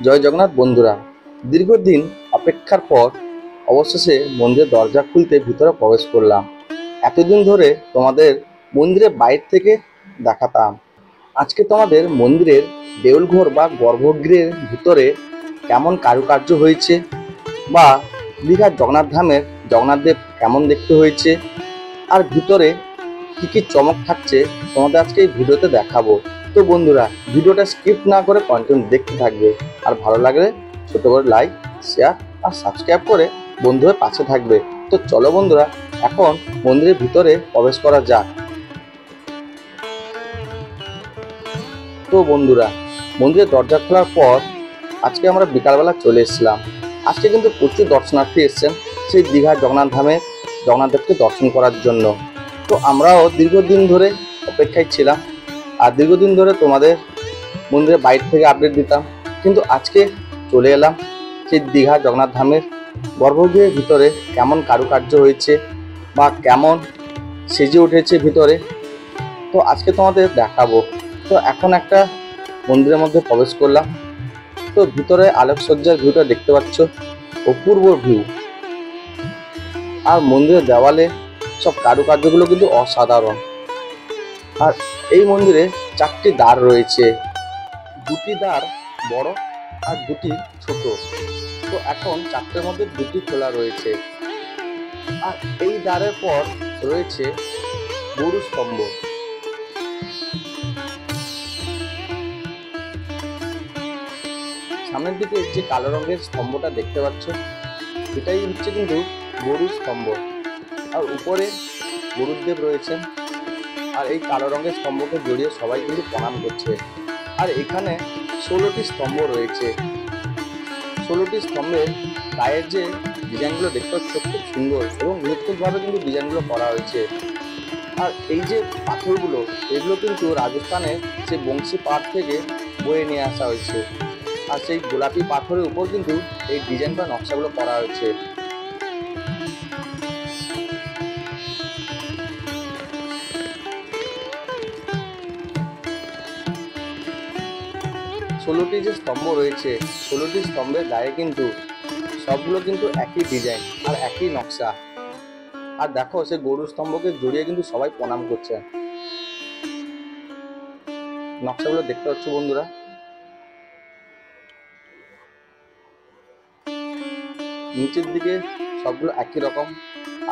জয় জগন্নাথ বন্ধুরা, দীর্ঘদিন অপেক্ষার পর অবশেষে মন্দিরের দরজা খুলতে ভিতরে প্রবেশ করলাম। এতদিন ধরে তোমাদের মন্দিরের বাইরে থেকে দেখাতাম। আজকে তোমাদের মন্দিরের দেউলঘর বা গর্ভগৃহের ভিতরে কেমন কারুকার্য হয়েছে বা দীঘার জগন্নাথ ধামের জগন্নাথদেব কেমন দেখতে হয়েছে আর ভিতরে কি কি চমক থাকছে তোমাদের আজকে এই ভিডিওতে দেখাবো। তো বন্ধুরা, ভিডিওটা স্কিপ না করে কন্টিনিউ দেখতে থাকবে আর ভালো লাগলে ছোট করে লাইক, শেয়ার আর সাবস্ক্রাইব করে বন্ধু হয়ে পাশে থাকবে। তো চলো বন্ধুরা, এখন মন্দিরের ভিতরে প্রবেশ করা যাক। তো বন্ধুরা, মন্দিরের দরজা খোলার পর আজকে আমরা বিকালবেলা চলে এসেছিলাম। আজকে কিন্তু প্রচুর দর্শনার্থী এসেছেন সেই দীঘার জগন্নাথ ধামে জগন্নাথদেবকে দর্শন করার জন্য। তো আমরাও দীর্ঘদিন ধরে অপেক্ষায় ছিলাম আর দীর্ঘদিন ধরে তোমাদের মন্দিরের বাইরে থেকে আপডেট দিতাম, কিন্তু আজকে চলে এলাম সেই দীঘা জগন্নাথ ধামের গর্ভগৃহের ভিতরে কেমন কারুকার্য হয়েছে বা কেমন সেজে উঠেছে ভিতরে। তো আজকে তোমাদের দেখাবো। তো এখন একটা মন্দিরের মধ্যে প্রবেশ করলাম। তো ভিতরে আলোকসজ্জার ভিউটা দেখতে পাচ্ছ, অপূর্ব ভিউ। আর মন্দিরের দেওয়ালে সব কারুকার্যগুলো কিন্তু অসাধারণ। আর এই মন্দিরে 4টি দ্বার রয়েছে, 2টি দ্বার বড় আর 2টি ছোট। তো এখন 4টের মধ্যে 2টি খোলা রয়েছে। আর এই দ্বারের পর রয়েছে গরু স্তম্ভ। সামনের দিকে যে কালো রঙের স্তম্ভটা দেখতে পাচ্ছ, এটাই হচ্ছে কিন্তু গরু স্তম্ভ। আর উপরে গুরুদেব রয়েছেন। আর এই কালো রঙের স্তম্ভকে জড়িয়ে সবাই কিন্তু প্রণাম করছে। আর এখানে 16টি স্তম্ভ রয়েছে। 16টি স্তম্ভের গায়ের যে ডিজাইনগুলো দেখতে পাচ্ছ খুব সুন্দর এবং নিখুঁতভাবে কিন্তু ডিজাইনগুলো করা হয়েছে। আর এই যে পাথরগুলো, এগুলো কিন্তু রাজস্থানের যে বংশী পাহাড় থেকে বয়ে নিয়ে আসা হয়েছে। আর সেই গোলাপি পাথরের উপর কিন্তু এই ডিজাইন বা নকশাগুলো করা হয়েছে। ষোলোটি যে স্তম্ভ রয়েছে, 16টি স্তম্ভের গায়ে কিন্তু সবগুলো কিন্তু একই ডিজাইন আর একই নকশা। আর দেখো, সেই গরু স্তম্ভকে জড়িয়ে কিন্তু সবাই প্রণাম করছে। নকশাগুলো দেখতে পাচ্ছ বন্ধুরা। নিচের দিকে সবগুলো একই রকম।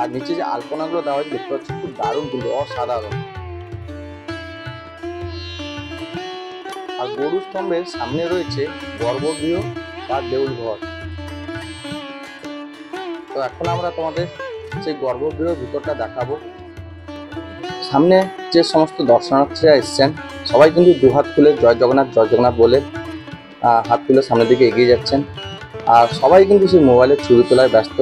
আর নিচে যে আলপনাগুলো দেওয়া হয়েছে দেখতে পাচ্ছ, খুব দারুণ কিন্তু অসাধারণ। আর গরু স্তম্ভের সামনে রয়েছে গর্ভগৃহ বা দেউলঘর। তো এখন আমরা তোমাদের সেই গর্ভগৃহের ভিতরটা দেখাবো। সামনে যে সমস্ত দর্শনার্থীরা এসছেন সবাই কিন্তু দুহাত খুলে জয় জগন্নাথ বলে হাত তুলে সামনের দিকে এগিয়ে যাচ্ছেন। আর সবাই কিন্তু সেই মোবাইলের ছবি তোলায় ব্যস্ত।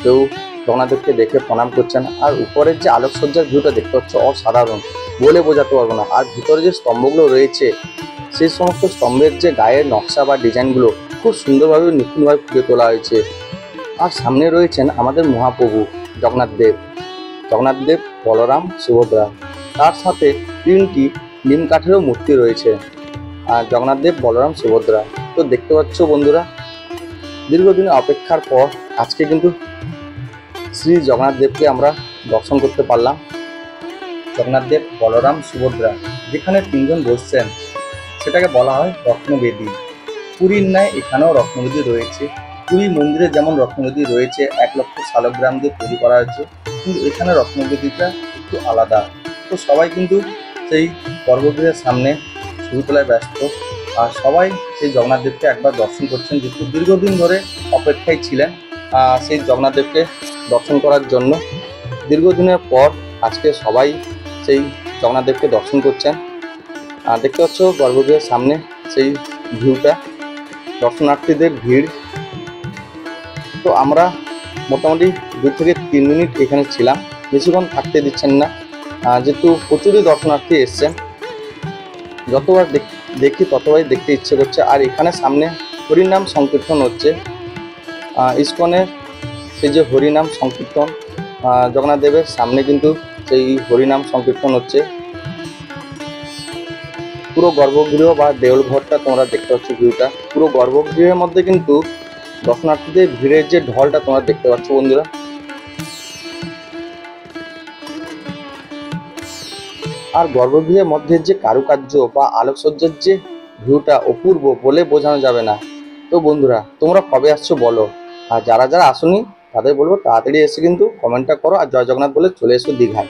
কেউ জগন্নাথদেবকে দেখে প্রণাম করছেন। আর উপরের যে আলোকসজ্জার ভিউটা দেখতে পাচ্ছ অসাধারণ, বলে বোঝাতে পারবো না। আর ভিতরে যে স্তম্ভগুলো রয়েছে, সেই সমস্ত স্তম্ভের যে গায়ের নকশা বা ডিজাইনগুলো খুব সুন্দরভাবে নিখুঁতভাবে ফুটে তোলা হয়েছে। আর সামনে রয়েছেন আমাদের মহাপ্রভু জগন্নাথদেব, বলরাম, সুভদ্রা। তার সাথে 3টি নিম কাঠেরও মূর্তি রয়েছে, আর জগন্নাথদেব, বলরাম, সুভদ্রা। তো দেখতে পাচ্ছ বন্ধুরা, দীর্ঘদিনের অপেক্ষার পর আজকে কিন্তু শ্রী জগন্নাথদেবকে আমরা দর্শন করতে পারলাম। জগন্নাথদেব, বলরাম, সুভদ্রা যেখানে 3জন বসছেন সেটাকে বলা হয় রত্নবেদী। পুরীর ন্যায় এখানেও রত্নবেদী রয়েছে। পুরী মন্দিরে যেমন রত্নবেদী রয়েছে 1 লক্ষ শালগ্রাম দিয়ে তৈরি করা হয়েছে, কিন্তু এখানে রত্নবেদীটা একটু আলাদা। তো সবাই কিন্তু সেই গর্ভগৃহের সামনে ছবি তোলায় ব্যস্ত। আর সবাই সেই জগন্নাথদেবকে একবার দর্শন করছেন, যেহেতু দীর্ঘদিন ধরে অপেক্ষায় ছিলেন সেই জগন্নাথদেবকে দর্শন করার জন্য। দীর্ঘদিনের পর আজকে সবাই সেই জগন্নাথদেবকে দর্শন করছেন। দেখতে পাচ্ছ গর্ভগৃহের সামনে সেই ভিউটা, দর্শনার্থীদের ভিড়। তো আমরা মোটামুটি 2 থেকে 3 মিনিট এখানে ছিলাম, বেশিক্ষণ থাকতে দিচ্ছেন না, যেহেতু প্রচুরই দর্শনার্থী এসছেন। যতবার দেখি ততবারই দেখতে ইচ্ছে করছে। আর এখানে সামনে হরিনাম সংকীর্তন হচ্ছে। ইস্কনের সেই যে হরিনাম সংকীর্তন, জগন্নাথ দেবের সামনে কিন্তু সেই হরিনাম সংকীর্তন হচ্ছে। পুরো গর্ভগৃহ বা দেউল ঘরটা তোমরা দেখতে পাচ্ছ ভিউটা। পুরো গর্ভগৃহের মধ্যে কিন্তু দর্শনার্থীদের ভিড়ের যে ঢলটা তোমরা দেখতে পাচ্ছ বন্ধুরা। আর গর্ভগৃহের মধ্যে যে কারুকার্য বা আলোকসজ্জার যে ভিউটা অপূর্ব, বলে বোঝানো যাবে না। তো বন্ধুরা তোমরা কবে আসছো বলো, আর যারা যারা আসোনি তাদের বলবো তাড়াতাড়ি এসে কিন্তু কমেন্টটা করো আর জয় জগন্নাথ বলে চলে এসো দীঘায়।